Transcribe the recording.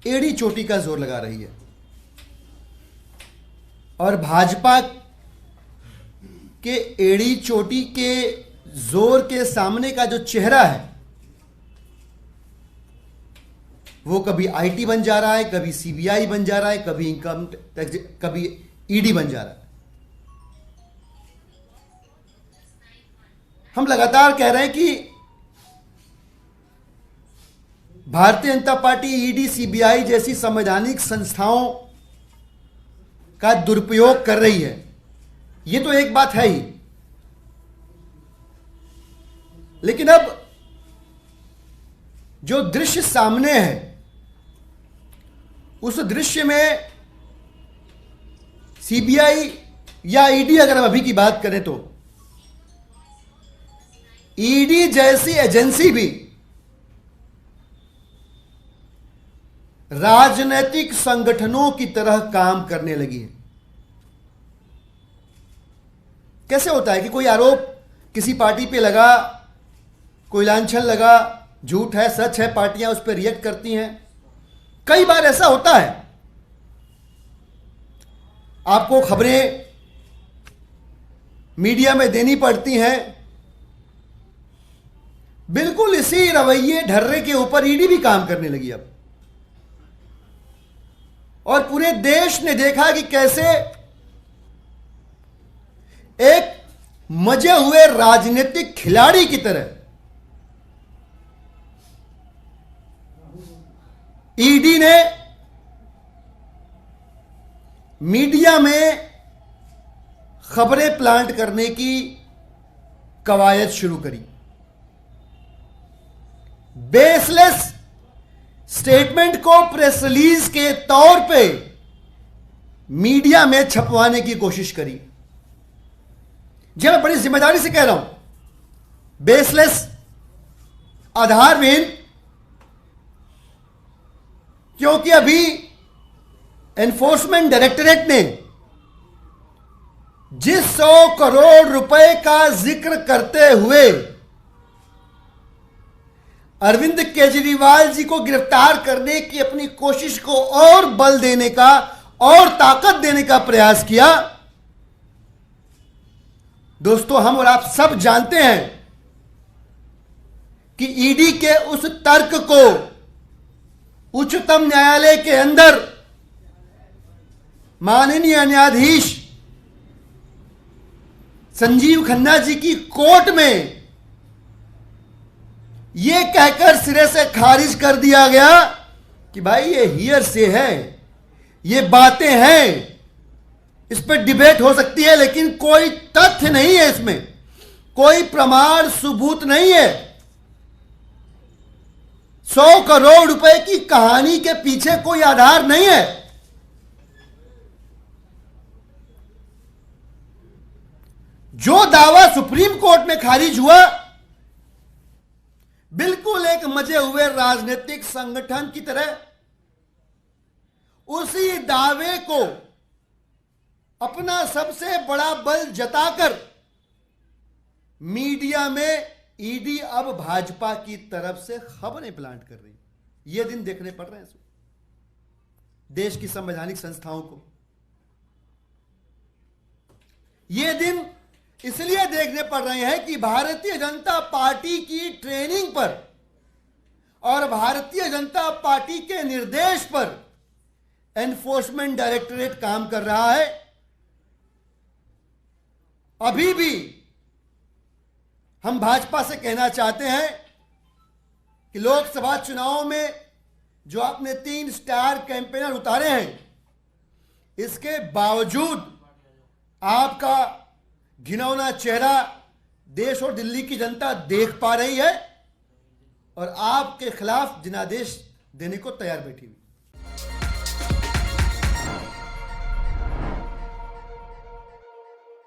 एड़ी चोटी का जोर लगा रही है और भाजपा के एड़ी चोटी के जोर के सामने का जो चेहरा है वो कभी आईटी बन जा रहा है, कभी सीबीआई बन जा रहा है, कभी इनकम टैक्स, कभी ईडी बन जा रहा है। हम लगातार कह रहे हैं कि Bharatiya Janata party ED CBI जैसी संवैधानिक संस्थाओं का दुरुपयोग कर रही है, ये तो एक बात है ही। लेकिन अब जो दृश्य सामने है उस दृश्य में सीबीआई या ईडी, अगर हम अभी की बात करें तो ईडी जैसी एजेंसी भी राजनीतिक संगठनों की तरह काम करने लगी है। कैसे होता है कि कोई आरोप किसी पार्टी पे लगा, कोई लांछन लगा, झूठ है सच है, पार्टियां उस पर रिएक्ट करती हैं। कई बार ऐसा होता है, आपको खबरें मीडिया में देनी पड़ती हैं। बिल्कुल इसी रवैये ढर्रे के ऊपर ईडी भी काम करने लगी अब, और पूरे देश ने देखा कि कैसे एक मजे हुए राजनीतिक खिलाड़ी की तरह ईडी ने मीडिया में खबरें प्लांट करने की कवायद शुरू करी। बेसलेस स्टेटमेंट को प्रेस रिलीज के तौर पे मीडिया में छपवाने की कोशिश करी। जी मैं बड़ी जिम्मेदारी से कह रहा हूं, बेसलेस, आधारहीन, क्योंकि अभी एनफोर्समेंट डायरेक्टरेट ने जिस 100 करोड़ रुपए का जिक्र करते हुए अरविंद केजरीवाल जी को गिरफ्तार करने की अपनी कोशिश को और बल देने का और ताकत देने का प्रयास किया, दोस्तों हम और आप सब जानते हैं कि ईडी के उस तर्क को उच्चतम न्यायालय के अंदर माननीय न्यायाधीश संजीव खन्ना जी की कोर्ट में यह कहकर सिरे से खारिज कर दिया गया कि भाई ये हियर से है, ये बातें हैं, इस पर डिबेट हो सकती है, लेकिन कोई तथ्य नहीं है, इसमें कोई प्रमाण सबूत नहीं है। 100 करोड़ रुपए की कहानी के पीछे कोई आधार नहीं है। जो दावा सुप्रीम कोर्ट में खारिज हुआ, बिल्कुल एक मजे हुए राजनीतिक संगठन की तरह उसी दावे को अपना सबसे बड़ा बल जताकर मीडिया में ईडी अब भाजपा की तरफ से खबरें प्लांट कर रही। ये दिन देखने पड़ रहे हैं देश की संवैधानिक संस्थाओं को। ये दिन इसलिए देखने पड़ रहे हैं कि भारतीय जनता पार्टी की ट्रेनिंग पर और भारतीय जनता पार्टी के निर्देश पर एनफोर्समेंट डायरेक्टरेट काम कर रहा है। अभी भी हम भाजपा से कहना चाहते हैं कि लोकसभा चुनाव में जो आपने 3 स्टार कैंपेनर उतारे हैं, इसके बावजूद आपका घिनौना चेहरा देश और दिल्ली की जनता देख पा रही है और आपके खिलाफ जनादेश देने को तैयार बैठी हुई।